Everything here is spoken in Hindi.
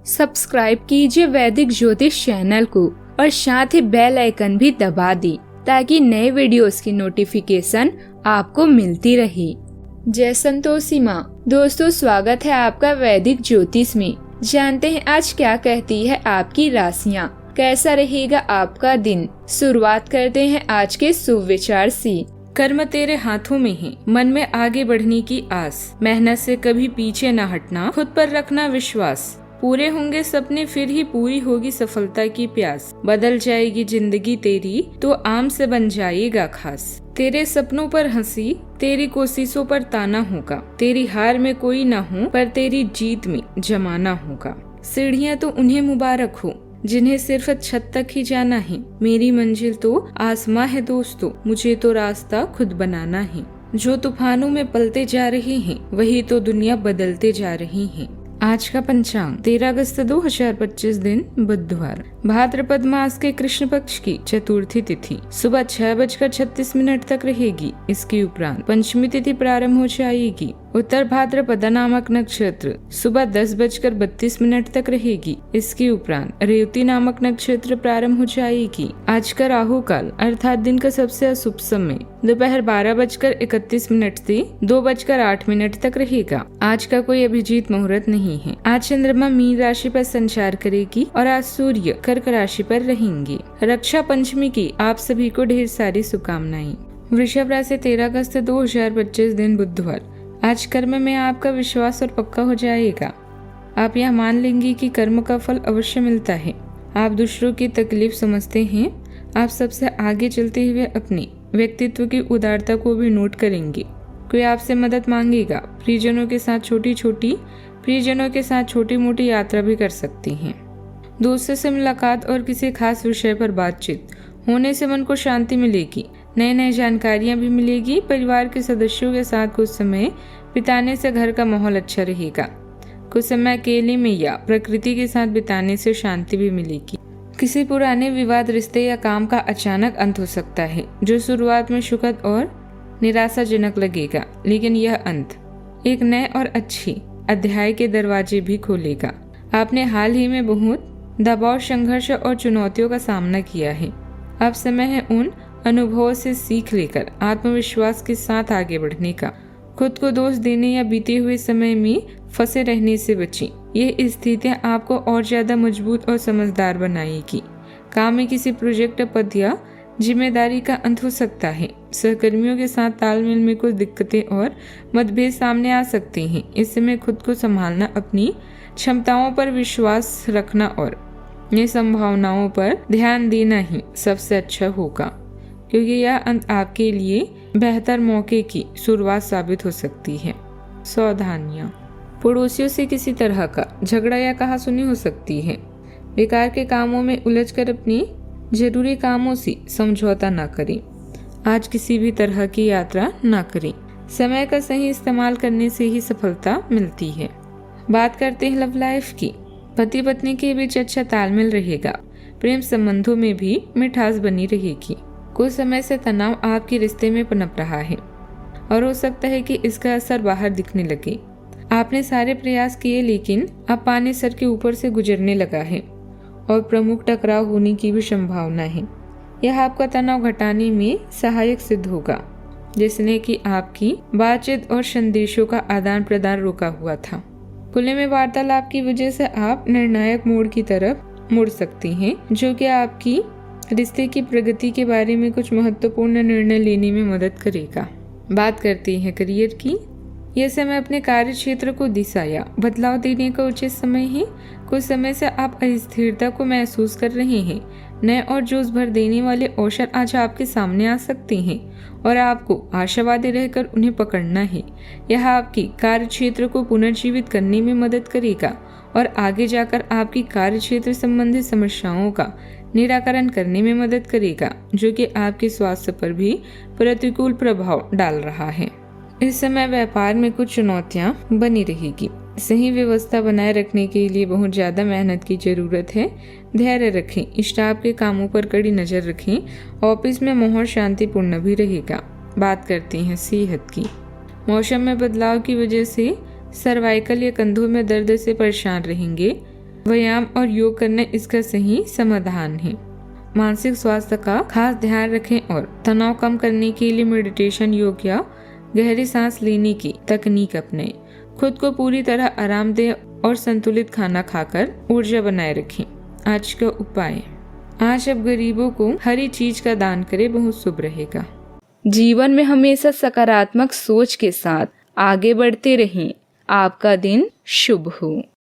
सब्सक्राइब कीजिए वैदिक ज्योतिष चैनल को और साथ ही बेल आइकन भी दबा दी ताकि नए वीडियोस की नोटिफिकेशन आपको मिलती रहे। जय संतोषी माँ। दोस्तों, स्वागत है आपका वैदिक ज्योतिष में। जानते हैं आज क्या कहती है आपकी राशियाँ, कैसा रहेगा आपका दिन। शुरुआत करते हैं आज के शुभ विचार से। कर्म तेरे हाथों में है, मन में आगे बढ़ने की आस, मेहनत से कभी पीछे न हटना, खुद पर रखना विश्वास। पूरे होंगे सपने फिर ही पूरी होगी सफलता की प्यास। बदल जाएगी जिंदगी तेरी तो आम से बन जाएगा खास। तेरे सपनों पर हंसी, तेरी कोशिशों पर ताना होगा। तेरी हार में कोई ना हो पर तेरी जीत में जमाना होगा। सीढ़ियाँ तो उन्हें मुबारक हो जिन्हें सिर्फ छत तक ही जाना है। मेरी मंजिल तो आसमां है दोस्तों, मुझे तो रास्ता खुद बनाना है। जो तूफानों में पलते जा रहे हैं वही तो दुनिया बदलते जा रही है। आज का पंचांग 13 अगस्त 2025 दिन बुधवार, भाद्रपद मास के कृष्ण पक्ष की चतुर्थी तिथि सुबह 6:36 तक रहेगी। इसके उपरांत पंचमी तिथि प्रारंभ हो जाएगी। उत्तर भाद्रपद नामक नक्षत्र सुबह 10:32 तक रहेगी। इसके उपरांत रेवती नामक नक्षत्र प्रारंभ हो जाएगी। आज का राहु काल अर्थात दिन का सबसे अशुभ समय दोपहर 12:31 से 2:08 तक रहेगा। आज का कोई अभिजीत मुहूर्त नहीं है। आज चंद्रमा मीन राशि पर संचार करेगी और आज सूर्य कर्क राशि पर रहेंगे। रक्षा पंचमी की आप सभी को ढेर सारी शुभकामनाएं। वृषभ राशि 13 अगस्त 2025 दिन बुधवार, आज कर्म में आपका विश्वास और पक्का हो जाएगा। आप यह मान लेंगे कि कर्म का फल अवश्य मिलता है। आप दूसरों की तकलीफ समझते हैं। आप सबसे आगे चलते हुए अपने व्यक्तित्व की उदारता को भी नोट करेंगे। कोई आपसे मदद मांगेगा। प्रियजनों के साथ छोटी मोटी यात्रा भी कर सकती हैं। दोस्तों से मुलाकात और किसी खास विषय पर बातचीत होने से मन को शांति मिलेगी। नई जानकारियां भी मिलेगी। परिवार के सदस्यों के साथ कुछ समय बिताने से घर का माहौल अच्छा रहेगा। कुछ समय अकेले में या प्रकृति के साथ बिताने से शांति भी मिलेगी। किसी पुराने विवाद, रिश्ते या काम का अचानक अंत हो सकता है जो शुरुआत में सुखद और निराशाजनक लगेगा, लेकिन यह अंत एक नए और अच्छी अध्याय के दरवाजे भी खोलेगा। आपने हाल ही में बहुत दबाव, संघर्ष और चुनौतियों का सामना किया है। अब समय है उन अनुभवों से सीख लेकर आत्मविश्वास के साथ आगे बढ़ने का। खुद को दोष देने या बीते हुए समय में फंसे रहने से बचें। यह स्थितियां आपको और ज्यादा मजबूत और समझदार बनाएगी। काम में किसी प्रोजेक्ट, पद या जिम्मेदारी का अंत हो सकता है। सहकर्मियों के साथ तालमेल में कुछ दिक्कतें और मतभेद सामने आ सकते हैं। इस समय खुद को संभालना, अपनी क्षमताओं पर विश्वास रखना और ये संभावनाओं पर ध्यान देना ही सबसे अच्छा होगा, क्योंकि यह अंत आपके लिए बेहतर मौके की शुरुआत साबित हो सकती है। सावधानियां, पड़ोसियों से किसी तरह का झगड़ा या कहासुनी हो सकती है। बेकार के कामों में उलझकर अपनी जरूरी कामों से समझौता न करें। आज किसी भी तरह की यात्रा न करें। समय का सही इस्तेमाल करने से ही सफलता मिलती है। बात करते हैं लव लाइफ की। पति पत्नी के बीच अच्छा तालमेल रहेगा। प्रेम संबंधों में भी मिठास बनी रहेगी। कुछ समय से तनाव आपके रिश्ते में पनप रहा है और हो सकता है कि इसका असर बाहर दिखने लगे। आपने सारे प्रयास किए लेकिन अब पानी सर के ऊपर से गुजरने लगा है और प्रमुख टकराव होने की भी संभावना है। यह आपका तनाव घटाने में सहायक सिद्ध होगा, जिसने कि आपकी बातचीत और संदेशों का आदान प्रदान रोका हुआ था। खुले में वार्तालाप की वजह से आप निर्णायक मोड़ की तरफ मुड़ सकती हैं, जो कि आपकी रिश्ते की प्रगति के बारे में कुछ महत्वपूर्ण निर्णय लेने में मदद करेगा। बात करते हैं करियर की। यह समय अपने कार्य क्षेत्र को दिशा या बदलाव देने का उचित समय है। कुछ समय से आप अस्थिरता को महसूस कर रहे हैं। नए और जोश भर देने वाले अवसर आज आपके सामने आ सकते हैं और आपको आशावादी रहकर उन्हें पकड़ना है। यह आपकी कार्य क्षेत्र को पुनर्जीवित करने में मदद करेगा और आगे जाकर आपकी कार्य क्षेत्र संबंधी समस्याओं का निराकरण करने में मदद करेगा, जो कि आपके स्वास्थ्य पर भी प्रतिकूल प्रभाव डाल रहा है। इस समय व्यापार में कुछ चुनौतियां बनी रहेगी। सही व्यवस्था बनाए रखने के लिए बहुत ज्यादा मेहनत की जरूरत है। धैर्य रखें। स्टाफ के कामों पर कड़ी नजर रखें। ऑफिस में माहौल शांतिपूर्ण भी रहेगा। बात करते हैं सेहत की। मौसम में बदलाव की वजह से सर्वाइकल या कंधों में दर्द से परेशान रहेंगे। व्यायाम और योग करना इसका सही समाधान है। मानसिक स्वास्थ्य का खास ध्यान रखें और तनाव कम करने के लिए मेडिटेशन, योग या गहरी सांस लेने की तकनीक अपनाएं। खुद को पूरी तरह आरामदेह और संतुलित खाना खाकर ऊर्जा बनाए रखें। आज का उपाय, आज आप गरीबों को हरी चीज का दान करें, बहुत शुभ रहेगा। जीवन में हमेशा सकारात्मक सोच के साथ आगे बढ़ते रहें। आपका दिन शुभ हो।